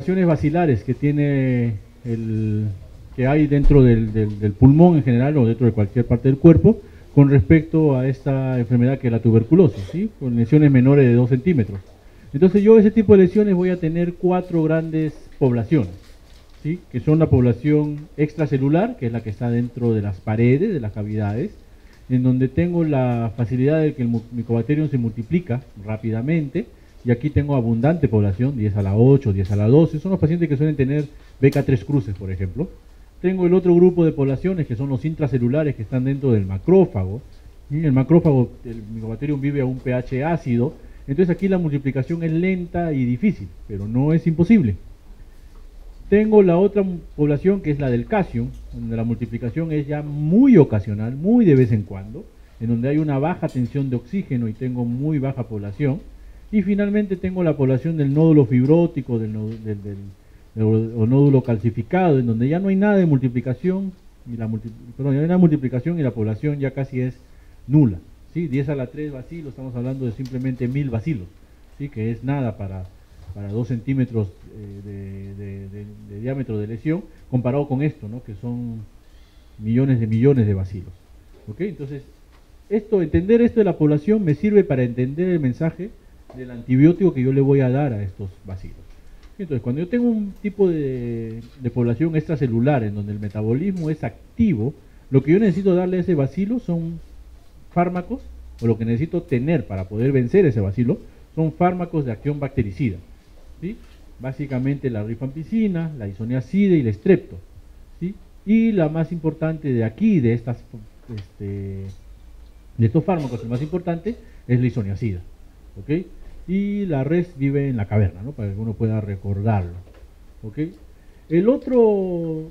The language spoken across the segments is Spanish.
lesiones bacilares que tiene que hay dentro del pulmón en general o dentro de cualquier parte del cuerpo con respecto a esta enfermedad que es la tuberculosis, ¿sí? Con lesiones menores de 2 centímetros. Entonces yo ese tipo de lesiones voy a tener 4 grandes poblaciones, ¿sí? Que son la población extracelular, que es la que está dentro de las paredes, de las cavidades, en donde tengo la facilidad de que el Mycobacterium se multiplica rápidamente, y aquí tengo abundante población, 10 a la 8, 10 a la 12, son los pacientes que suelen tener BK3 cruces, por ejemplo. Tengo el otro grupo de poblaciones que son los intracelulares que están dentro del macrófago. El macrófago, el Mycobacterium vive a un pH ácido, entonces aquí la multiplicación es lenta y difícil, pero no es imposible. Tengo la otra población que es la del Cassium, donde la multiplicación es ya muy ocasional, muy de vez en cuando, en donde hay una baja tensión de oxígeno y tengo muy baja población. Y finalmente tengo la población del nódulo fibrótico, o nódulo calcificado, en donde ya no hay nada de multiplicación, y ya no hay una multiplicación y la población ya casi es nula, ¿sí? 10 a la 3 bacilos, estamos hablando de simplemente 1000 bacilos, ¿sí? Que es nada para 2 centímetros de diámetro de lesión, comparado con esto, ¿no? Que son millones de bacilos. ¿Ok? Entonces, entender esto de la población me sirve para entender el mensaje del antibiótico que yo le voy a dar a estos bacilos. Entonces, cuando yo tengo un tipo de población extracelular en donde el metabolismo es activo, lo que yo necesito darle a ese bacilo son fármacos, o lo que necesito tener para poder vencer ese bacilo, son fármacos de acción bactericida, ¿sí? Básicamente la rifampicina, la isoniazida y el strepto, ¿sí? Y la más importante de aquí, de estos fármacos, el más importante es la isoniazida, ¿ok? Y la res vive en la caverna, ¿no? Para que uno pueda recordarlo, ¿ok? El otro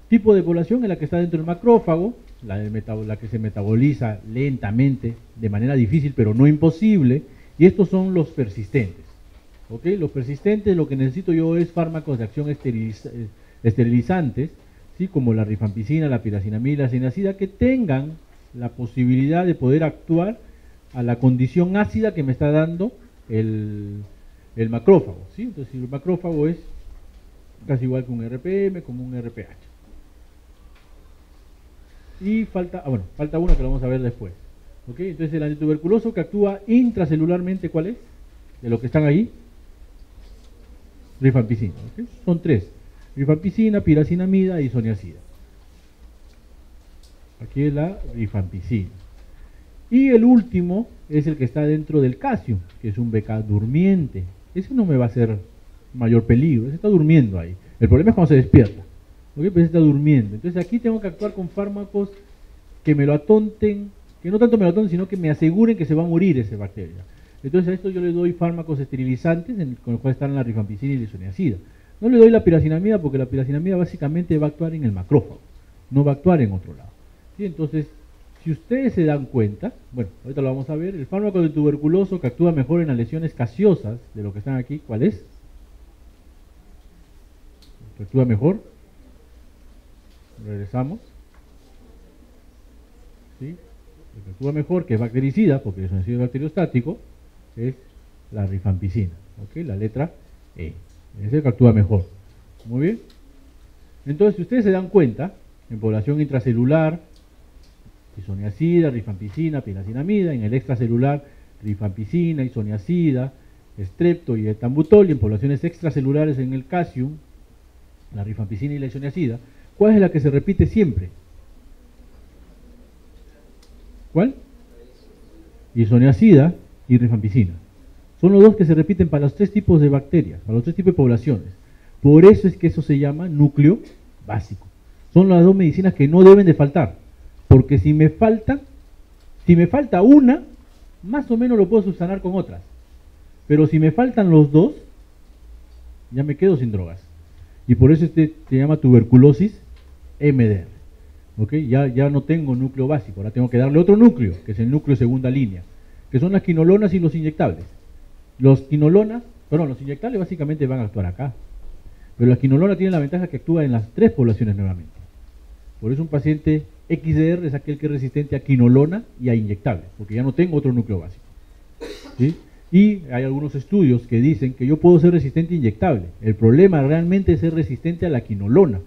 tipo de población es la que está dentro del macrófago, la que se metaboliza lentamente, de manera difícil pero no imposible, y estos son los persistentes, ¿ok? Los persistentes, lo que necesito yo es fármacos de acción esterilizantes, ¿sí? Como la rifampicina, la piracinamida, la sinacida, que tengan la posibilidad de poder actuar a la condición ácida que me está dando el macrófago, ¿sí? Entonces, si el macrófago es casi igual que un RPM, como un RPH. Y falta una que lo vamos a ver después. ¿Ok? Entonces, el antituberculoso que actúa intracelularmente, ¿cuál es? De los que están ahí, rifampicina. ¿Ok? Son 3: rifampicina, piracinamida y isoniazida. Aquí es la rifampicina. Y el último es el que está dentro del Cassium, que es un BK durmiente. Ese no me va a hacer mayor peligro, ese está durmiendo ahí. El problema es cuando se despierta, ¿ok? Pero ese está durmiendo. Entonces aquí tengo que actuar con fármacos que me lo atonten, que no tanto me lo atonten, sino que me aseguren que se va a morir esa bacteria. Entonces a esto yo le doy fármacos esterilizantes, con los cuales están la rifampicina y la isoniazida. No le doy la piracinamida porque la piracinamida básicamente va a actuar en el macrófago, no va a actuar en otro lado, ¿sí? Entonces, si ustedes se dan cuenta, bueno, ahorita lo vamos a ver, el fármaco del tuberculoso que actúa mejor en las lesiones casiosas de lo que están aquí, ¿cuál es? ¿Que actúa mejor? Regresamos. ¿Sí? El que actúa mejor, que es bactericida, porque es un ácido bacteriostático, es la rifampicina, ¿ok? La letra E. Es el que actúa mejor. Muy bien. Entonces, si ustedes se dan cuenta, en población intracelular, isoniazida, rifampicina, piracinamida; en el extracelular, rifampicina, isoniazida, strepto y etambutol; y en poblaciones extracelulares en el Cassium, la rifampicina y la isoniazida. ¿Cuál es la que se repite siempre? ¿Cuál? Isoniazida y rifampicina. Son los dos que se repiten para los 3 tipos de bacterias, para los 3 tipos de poblaciones. Por eso es que eso se llama núcleo básico. Son las 2 medicinas que no deben de faltar. Porque si me falta una, más o menos lo puedo subsanar con otras. Pero si me faltan los 2, ya me quedo sin drogas. Y por eso se llama tuberculosis MDR. ¿Ok? Ya no tengo núcleo básico, ahora tengo que darle otro núcleo, que es el núcleo segunda línea, que son las quinolonas y los inyectables. Los inyectables básicamente van a actuar acá. Pero la quinolona tiene la ventaja que actúa en las 3 poblaciones nuevamente. Por eso un paciente XDR es aquel que es resistente a quinolona y a inyectables, porque ya no tengo otro núcleo básico, ¿sí? Y hay algunos estudios que dicen que yo puedo ser resistente a inyectable. El problema realmente es ser resistente a la quinolona,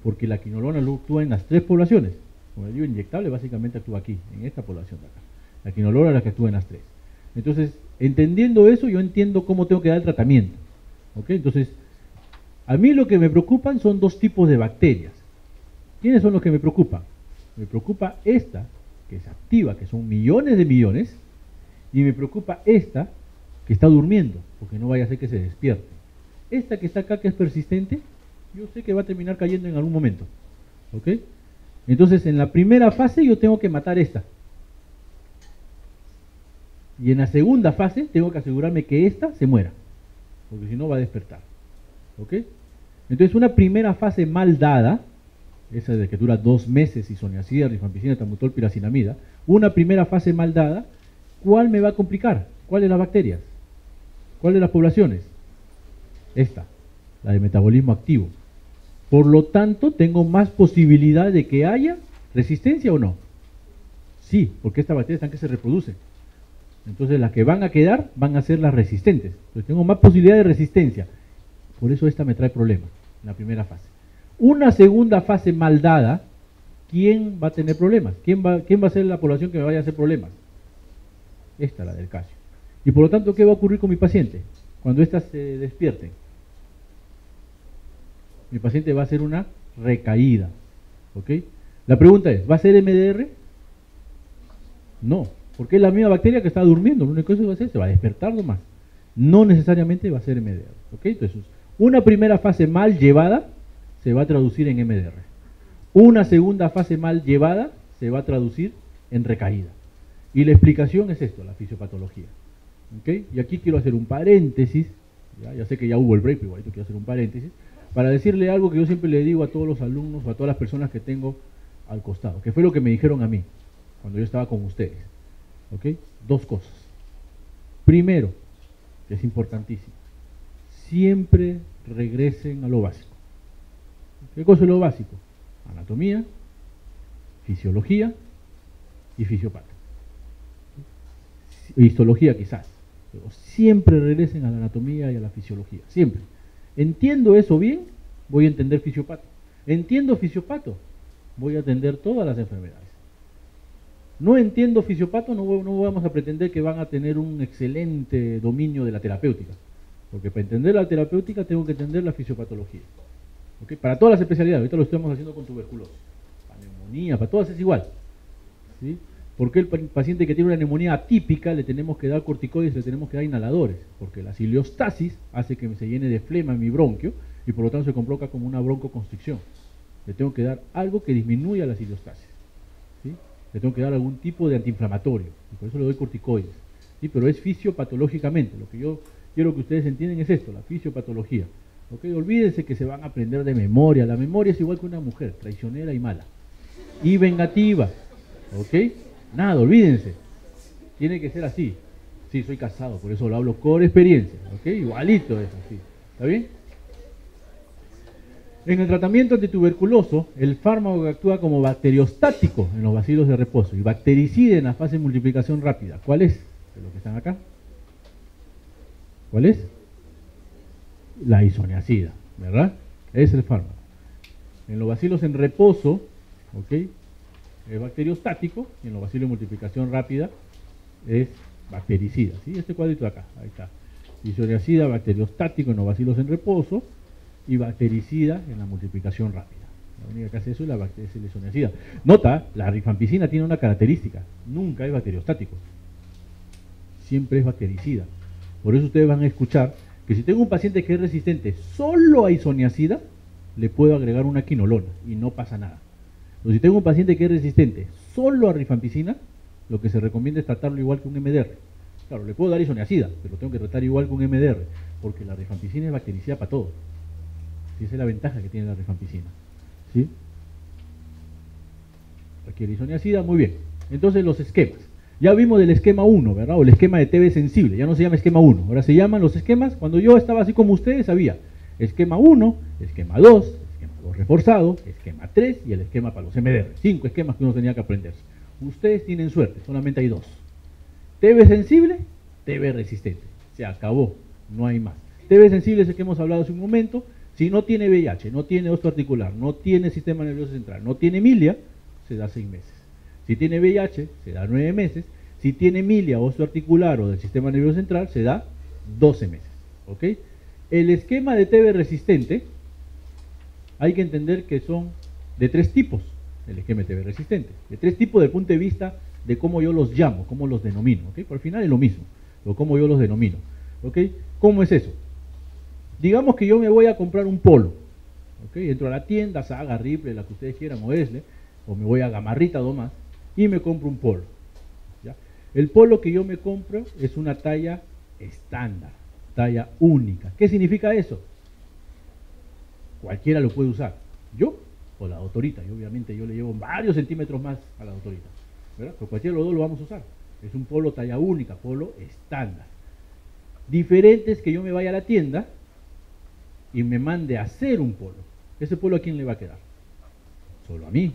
porque la quinolona actúa en las 3 poblaciones. Como digo, inyectable básicamente actúa aquí, en esta población de acá. La quinolona es la que actúa en las 3. Entonces, entendiendo eso, yo entiendo cómo tengo que dar el tratamiento. ¿Ok? Entonces, a mí lo que me preocupan son 2 tipos de bacterias. ¿Quiénes son los que me preocupan? Me preocupa esta, que es activa, que son millones de millones, y me preocupa esta, que está durmiendo, porque no vaya a ser que se despierte. Esta que está acá, que es persistente, yo sé que va a terminar cayendo en algún momento. ¿Ok? Entonces, en la primera fase yo tengo que matar esta. Y en la segunda fase tengo que asegurarme que esta se muera, porque si no va a despertar. ¿Ok? Entonces, una primera fase mal dada, esa de que dura 2 meses, isoniazida, rifampicina, tamutol, piracinamida, una primera fase mal dada, ¿cuál me va a complicar? ¿Cuáles las bacterias? ¿Cuáles las poblaciones? Esta, la de metabolismo activo. Por lo tanto, tengo más posibilidad de que haya resistencia o no. Sí, porque estas bacterias están que se reproducen. Entonces las que van a quedar van a ser las resistentes. Entonces tengo más posibilidad de resistencia. Por eso esta me trae problemas en la primera fase. Una segunda fase mal dada, ¿quién va a tener problemas? ¿Quién va a ser la población que me vaya a hacer problemas? Esta, la del calcio. Y por lo tanto, ¿qué va a ocurrir con mi paciente? Cuando éstas se despierten. Mi paciente va a hacer una recaída. ¿Ok? La pregunta es, ¿va a ser MDR? No, porque es la misma bacteria que está durmiendo. Lo único que va a hacer se va a despertar nomás. No necesariamente va a ser MDR. ¿Ok? Entonces, una primera fase mal llevada se va a traducir en MDR. Una segunda fase mal llevada se va a traducir en recaída. Y la explicación es esto, la fisiopatología. ¿Okay? Y aquí quiero hacer un paréntesis, ya sé que ya hubo el break, pero igualito quiero hacer un paréntesis, para decirle algo que yo siempre le digo a todos los alumnos o a todas las personas que tengo al costado, que fue lo que me dijeron a mí, cuando yo estaba con ustedes. ¿Okay? 2 cosas. Primero, que es importantísimo, siempre regresen a lo básico. ¿Qué cosa es lo básico? Anatomía, fisiología y fisiopato. Histología quizás, pero siempre regresen a la anatomía y a la fisiología, siempre. Entiendo eso bien, voy a entender fisiopato. Entiendo fisiopato, voy a atender todas las enfermedades. No entiendo fisiopato, no vamos a pretender que van a tener un excelente dominio de la terapéutica, porque para entender la terapéutica tengo que entender la fisiopatología. ¿Okay? Para todas las especialidades, ahorita lo estamos haciendo con tuberculosis, para neumonía, para todas es igual. ¿Sí? ¿Por qué el paciente que tiene una neumonía atípica le tenemos que dar corticoides, le tenemos que dar inhaladores? Porque la ileostasis hace que se llene de flema en mi bronquio y por lo tanto se complica como una broncoconstricción. Le tengo que dar algo que disminuya la ileostasis. ¿Sí? Le tengo que dar algún tipo de antiinflamatorio y por eso le doy corticoides. ¿Sí? Pero es fisiopatológicamente. Lo que yo quiero que ustedes entiendan es esto, la fisiopatología. ¿Okay? Olvídense que se van a aprender de memoria. La memoria es igual que una mujer, traicionera y mala. Y vengativa. ¿Ok? Nada, olvídense. Tiene que ser así. Sí, soy casado, por eso lo hablo con experiencia. ¿Ok? Igualito es así. ¿Está bien? En el tratamiento antituberculoso, el fármaco que actúa como bacteriostático en los bacilos de reposo y bactericida en la fase de multiplicación rápida. ¿Cuál es? De los que están acá. ¿Cuál es? La isoniazida, ¿verdad? Es el fármaco. En los bacilos en reposo, ¿ok? Es bacteriostático y en los bacilos de multiplicación rápida es bactericida. ¿Sí? Este cuadrito de acá, ahí está. Isoniazida, bacteriostático en los bacilos en reposo y bactericida en la multiplicación rápida. La única que hace eso es la isoniazida. Nota, la rifampicina tiene una característica, nunca es bacteriostático, siempre es bactericida. Por eso ustedes van a escuchar que si tengo un paciente que es resistente solo a isoniazida, le puedo agregar una quinolona y no pasa nada. Pero si tengo un paciente que es resistente solo a rifampicina, lo que se recomienda es tratarlo igual que un MDR. Claro, le puedo dar isoniazida, pero tengo que tratar igual que un MDR, porque la rifampicina es bactericida para todo. Y esa es la ventaja que tiene la rifampicina. ¿Sí? Requiere isoniazida, muy bien. Entonces los esquemas. Ya vimos del esquema 1, ¿verdad? O el esquema de TB sensible, ya no se llama esquema 1, ahora se llaman los esquemas. Cuando yo estaba así como ustedes, había esquema 1, esquema 2, esquema 2 reforzado, esquema 3 y el esquema para los MDR. 5 esquemas que uno tenía que aprender. Ustedes tienen suerte, solamente hay 2. TB sensible, TB resistente. se acabó, no hay más. TB sensible es el que hemos hablado hace un momento. Si no tiene VIH, no tiene osteoarticular, no tiene sistema nervioso central, no tiene milia, se da 6 meses. Si tiene VIH, se da 9 meses. Si tiene milia, osteoarticular o del sistema nervioso central, se da 12 meses. ¿Ok? El esquema de TB resistente, hay que entender que son de 3 tipos, el esquema de TB resistente. De 3 tipos desde el punto de vista de cómo yo los llamo, cómo los denomino. ¿Ok? Por el final es lo mismo, pero cómo yo los denomino. ¿Ok? ¿Cómo es eso? Digamos que yo me voy a comprar un polo. ¿Ok? Entro a la tienda, Saga, Ripley, la que ustedes quieran, o Esle, o me voy a Gamarrita o más, y me compro un polo. ¿Ya? El polo que yo me compro es una talla estándar, talla única. ¿Qué significa eso? Cualquiera lo puede usar. Yo o la doctorita. Y obviamente yo le llevo varios centímetros más a la doctorita, ¿verdad? Pero cualquiera de los dos lo vamos a usar. Es un polo talla única, polo estándar. Diferente es que yo me vaya a la tienda y me mande a hacer un polo. ¿Ese polo a quién le va a quedar? Solo a mí.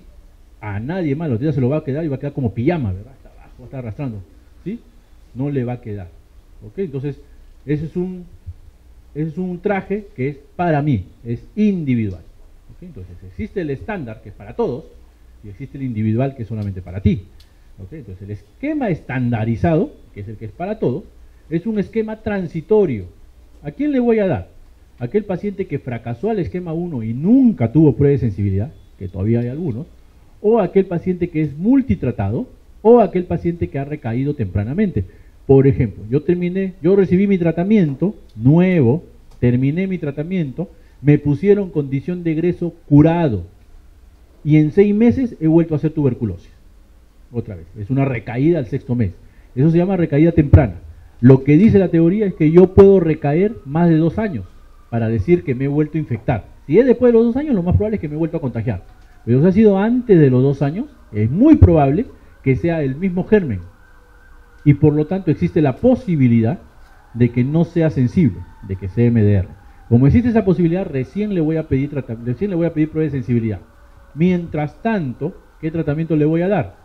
A nadie más. Los días se lo va a quedar y va a quedar como pijama, ¿verdad? Está abajo, va a estar arrastrando. ¿Sí? No le va a quedar. ¿Ok? Entonces, ese es un traje que es para mí, es individual. ¿Ok? Entonces, existe el estándar, que es para todos, y existe el individual, que es solamente para ti. ¿Ok? Entonces, el esquema estandarizado, que es el que es para todos, es un esquema transitorio. ¿A quién le voy a dar? Aquel paciente que fracasó al esquema 1 y nunca tuvo prueba de sensibilidad, que todavía hay algunos, o aquel paciente que es multitratado, o aquel paciente que ha recaído tempranamente. Por ejemplo, yo recibí mi tratamiento nuevo, terminé mi tratamiento, me pusieron condición de egreso curado, y en 6 meses he vuelto a hacer tuberculosis. Otra vez, es una recaída al 6º mes. Eso se llama recaída temprana. Lo que dice la teoría es que yo puedo recaer más de 2 años para decir que me he vuelto a infectar. Si es después de los 2 años, lo más probable es que me he vuelto a contagiar. Pero si ha sido antes de los 2 años, es muy probable que sea el mismo germen. Y por lo tanto existe la posibilidad de que no sea sensible, de que sea MDR. Como existe esa posibilidad, recién le voy a pedir prueba de sensibilidad. Mientras tanto, ¿qué tratamiento le voy a dar?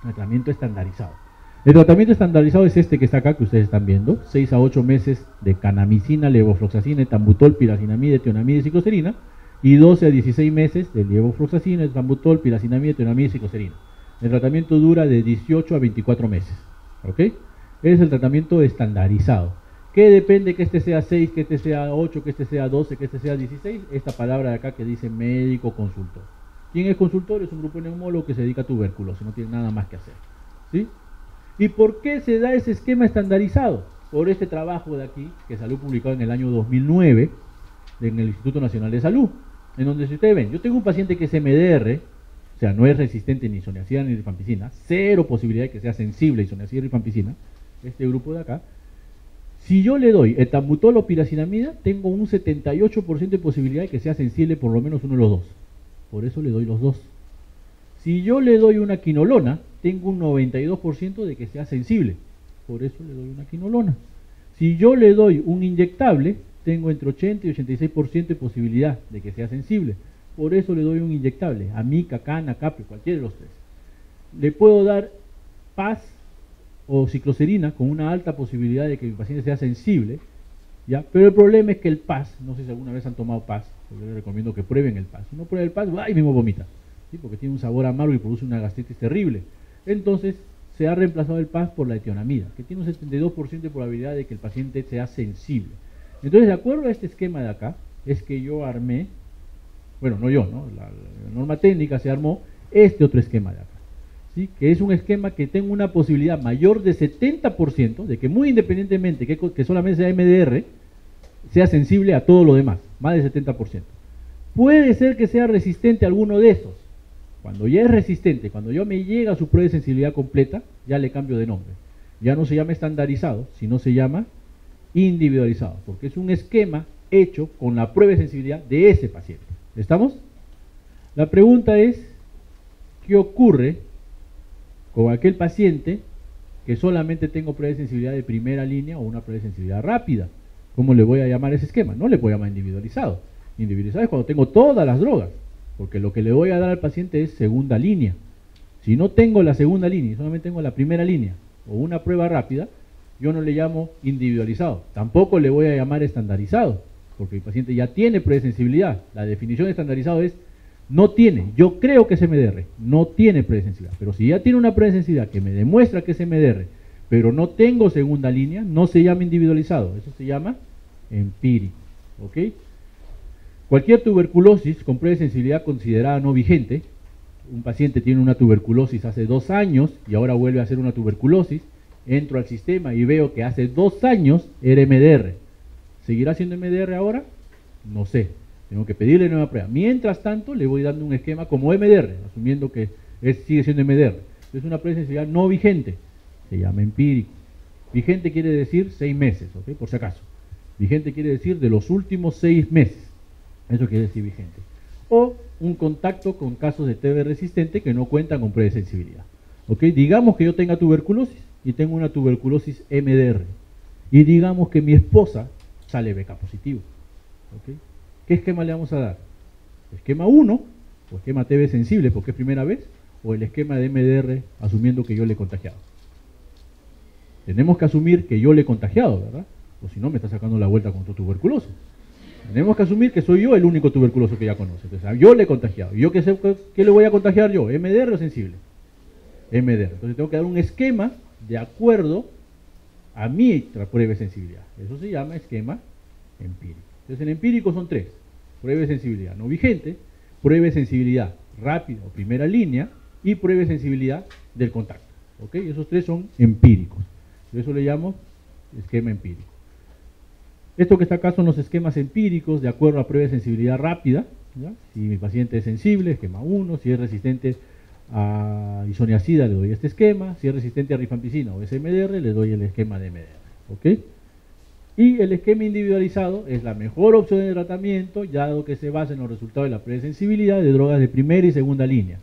Tratamiento estandarizado. El tratamiento estandarizado es este que está acá, que ustedes están viendo: 6 a 8 meses de canamicina, levofloxacina, etambutol, piracinamida, tionamida y cicloserina, y 12 a 16 meses de levofloxacina, etambutol, piracinamida, tionamida y cicloserina. El tratamiento dura de 18 a 24 meses. ¿Ok? Es el tratamiento estandarizado. ¿Qué depende que este sea 6, que este sea 8, que este sea 12, que este sea 16? Esta palabra de acá que dice médico consultor. ¿Quién es consultor? Es un grupo de neumólogos que se dedica a tuberculosis, no tiene nada más que hacer. ¿Sí? ¿Y por qué se da ese esquema estandarizado? Por este trabajo de aquí, que salió publicado en el año 2009, en el Instituto Nacional de Salud, en donde, si ustedes ven, yo tengo un paciente que es MDR, o sea, no es resistente ni isoniazida ni rifampicina, 0 posibilidad de que sea sensible a isoniazida y rifampicina, este grupo de acá. Si yo le doy etambutol o piracinamida, tengo un 78% de posibilidad de que sea sensible por lo menos uno de los dos. Por eso le doy los dos. Si yo le doy una quinolona, tengo un 92% de que sea sensible. Por eso le doy una quinolona. Si yo le doy un inyectable, tengo entre 80 y 86% de posibilidad de que sea sensible. Por eso le doy un inyectable. Amica, Cana, Capri, cualquiera de los 3. Le puedo dar PAS o cicloserina con una alta posibilidad de que mi paciente sea sensible, ¿ya? Pero el problema es que el PAS, no sé si alguna vez han tomado PAS, yo les recomiendo que prueben el PAS. Si no prueba el PAS, ¡ay! Mismo vomita, ¿sí? Porque tiene un sabor amargo y produce una gastritis terrible. Entonces se ha reemplazado el PAS por la etionamida, que tiene un 72% de probabilidad de que el paciente sea sensible. Entonces, de acuerdo a este esquema de acá, es que yo armé, bueno, no yo, ¿no? La norma técnica se armó este otro esquema de acá, ¿sí? Que es un esquema que tenga una posibilidad mayor de 70% de que, muy independientemente que solamente sea MDR, sea sensible a todo lo demás, más del 70%. Puede ser que sea resistente a alguno de esos. Cuando ya es resistente, cuando yo me llega a su prueba de sensibilidad completa, ya le cambio de nombre. Ya no se llama estandarizado, sino se llama individualizado, porque es un esquema hecho con la prueba de sensibilidad de ese paciente. ¿Estamos? La pregunta es, ¿qué ocurre con aquel paciente que solamente tengo prueba de sensibilidad de primera línea o una prueba de sensibilidad rápida? ¿Cómo le voy a llamar ese esquema? No le puedo llamar individualizado. Individualizado es cuando tengo todas las drogas, porque lo que le voy a dar al paciente es segunda línea. Si no tengo la segunda línea y solamente tengo la primera línea o una prueba rápida, yo no le llamo individualizado, tampoco le voy a llamar estandarizado, porque el paciente ya tiene presensibilidad. La definición de estandarizado es no tiene, yo creo que es MDR, no tiene presensibilidad, pero si ya tiene una presensibilidad que me demuestra que es MDR, pero no tengo segunda línea, no se llama individualizado, eso se llama empírico, ¿ok? Cualquier tuberculosis con presensibilidad considerada no vigente, un paciente tiene una tuberculosis hace 2 años y ahora vuelve a hacer una tuberculosis, entro al sistema y veo que hace 2 años era MDR, ¿seguirá siendo MDR ahora? No sé, tengo que pedirle nueva prueba. Mientras tanto, le voy dando un esquema como MDR, asumiendo que sigue siendo MDR. Es una presensibilidad no vigente, se llama empírico. Vigente quiere decir 6 meses, ¿ok? Por si acaso. Vigente quiere decir de los últimos 6 meses. Eso quiere decir vigente. O un contacto con casos de TB resistente que no cuentan con presensibilidad. ¿Ok? Digamos que yo tenga tuberculosis y tengo una tuberculosis MDR. Y digamos que mi esposa sale BK positivo. ¿Ok? ¿Qué esquema le vamos a dar? ¿Esquema 1 o esquema TB sensible porque es primera vez? ¿O el esquema de MDR asumiendo que yo le he contagiado? Tenemos que asumir que yo le he contagiado, ¿verdad? O si no, me está sacando la vuelta con tu tuberculoso. Tenemos que asumir que soy yo el único tuberculoso que ya conoce. Entonces, yo le he contagiado. ¿Y yo qué le voy a contagiar yo? ¿MDR o sensible? MDR. Entonces tengo que dar un esquema de acuerdo a mi prueba de sensibilidad. Eso se llama esquema empírico. Entonces el empírico son 3. Prueba de sensibilidad no vigente, prueba de sensibilidad rápida o primera línea y prueba de sensibilidad del contacto. ¿Ok? Esos 3 son empíricos. Eso le llamo esquema empírico. Esto que está acá son los esquemas empíricos de acuerdo a prueba de sensibilidad rápida, ¿ya? Si mi paciente es sensible, esquema 1, si es resistente a isoniazida le doy este esquema, si es resistente a rifampicina o SMDR le doy el esquema de MDR, ¿ok? Y el esquema individualizado es la mejor opción de tratamiento, dado que se basa en los resultados de la presensibilidad de drogas de primera y segunda línea,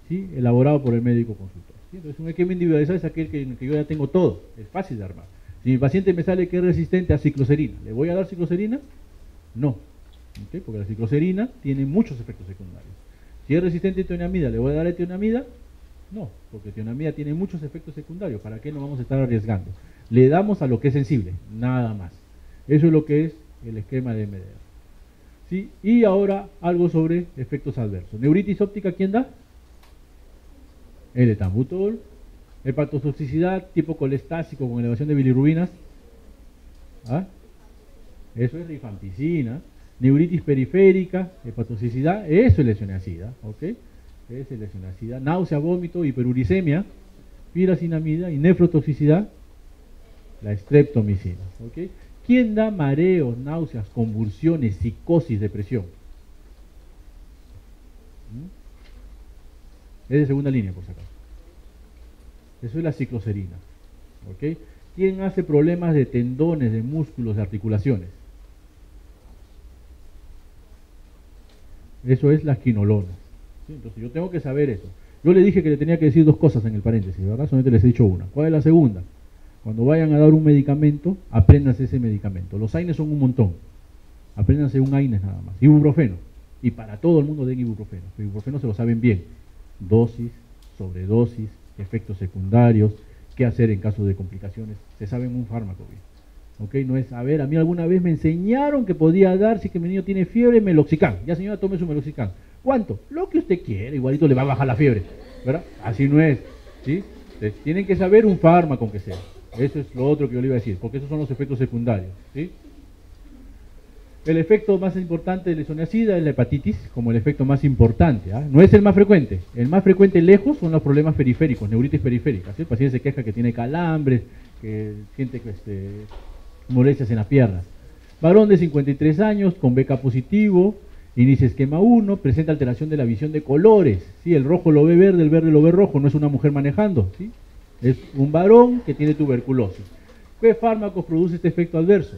¿sí? Elaborado por el médico consultor, ¿sí? Entonces un esquema individualizado es aquel que yo ya tengo todo, es fácil de armar. Si mi paciente me sale que es resistente a cicloserina, ¿le voy a dar cicloserina? No, ¿okay? Porque la cicloserina tiene muchos efectos secundarios. Si es resistente a etionamida, ¿le voy a dar etionamida? No, porque etionamida tiene muchos efectos secundarios. ¿Para qué nos vamos a estar arriesgando? Le damos a lo que es sensible, nada más. Eso es lo que es el esquema de MDR. ¿Sí? Y ahora algo sobre efectos adversos. Neuritis óptica, ¿quién da? El etambutol. Hepatotoxicidad tipo colestásico con elevación de bilirrubinas. ¿Ah? Eso es rifampicina. Neuritis periférica, hepatotoxicidad, eso es lesionacida, ¿ok? Es lesionacida. Náusea, vómito, hiperuricemia, piracinamida y nefrotoxicidad, la streptomicina, ¿ok? ¿Quién da mareos, náuseas, convulsiones, psicosis, depresión? Es de segunda línea, por si acaso. Eso es la cicloserina, ¿ok? ¿Quién hace problemas de tendones, de músculos, de articulaciones? Eso es las quinolonas, ¿sí? Entonces yo tengo que saber eso. Yo le dije que le tenía que decir 2 cosas en el paréntesis, ¿verdad? Solamente les he dicho una. ¿Cuál es la segunda? Cuando vayan a dar un medicamento, apréndanse ese medicamento. Los AINES son un montón. Apréndanse un AINES nada más. Ibuprofeno. Y para todo el mundo den ibuprofeno. El ibuprofeno se lo saben bien. Dosis, sobredosis, efectos secundarios, qué hacer en caso de complicaciones. Se saben un fármaco bien. ¿Ok? No es, a ver, a mí alguna vez me enseñaron que podía dar, si que mi niño tiene fiebre, meloxicam. Ya señora, tome su meloxicam. ¿Cuánto? Lo que usted quiere, igualito le va a bajar la fiebre, ¿verdad? Así no es, ¿sí? Entonces, tienen que saber un fármaco aunque sea. Eso es lo otro que yo le iba a decir, porque esos son los efectos secundarios, ¿sí? El efecto más importante de la isoniazida es la hepatitis, como el efecto más importante, ¿ah? No es el más frecuente. El más frecuente lejos son los problemas periféricos, neuritis periférica, ¿sí? El paciente se queja que tiene calambres, que siente que molestias en las piernas. Varón de 53 años, con BK positivo, inicia esquema 1, presenta alteración de la visión de colores, ¿sí? El rojo lo ve verde, el verde lo ve rojo, no es una mujer manejando, ¿sí? Es un varón que tiene tuberculosis. ¿Qué fármacos produce este efecto adverso?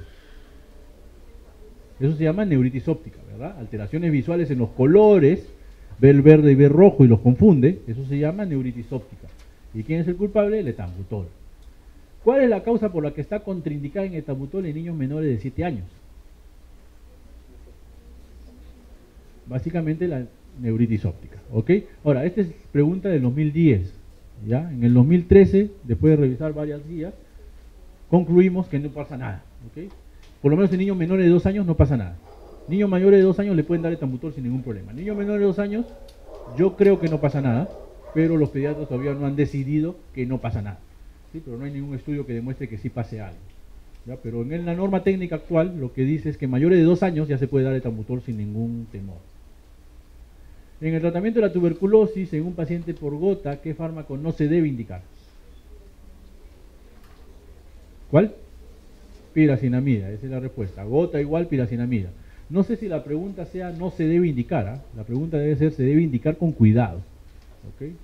Eso se llama neuritis óptica, ¿verdad? Alteraciones visuales en los colores, ve el verde y ve el rojo y los confunde, eso se llama neuritis óptica. ¿Y quién es el culpable? El etambutol. ¿Cuál es la causa por la que está contraindicada en etambutol en niños menores de 7 años? Básicamente la neuritis óptica, ¿ok? Ahora, esta es pregunta del 2010, ¿ya? En el 2013, después de revisar varias guías, concluimos que no pasa nada. ¿Okay? Por lo menos en niños menores de 2 años no pasa nada. Niños mayores de 2 años le pueden dar etambutol sin ningún problema. Niños menores de 2 años, yo creo que no pasa nada, pero los pediatras todavía no han decidido que no pasa nada. ¿Sí? Pero no hay ningún estudio que demuestre que sí pase algo. ¿Ya? Pero en la norma técnica actual lo que dice es que mayores de 2 años ya se puede dar etambutol sin ningún temor. En el tratamiento de la tuberculosis, en un paciente por gota, ¿qué fármaco no se debe indicar? ¿Cuál? Piracinamida, esa es la respuesta. Gota igual piracinamida. No sé si la pregunta sea no se debe indicar, ¿eh? La pregunta debe ser se debe indicar con cuidado. ¿Okay?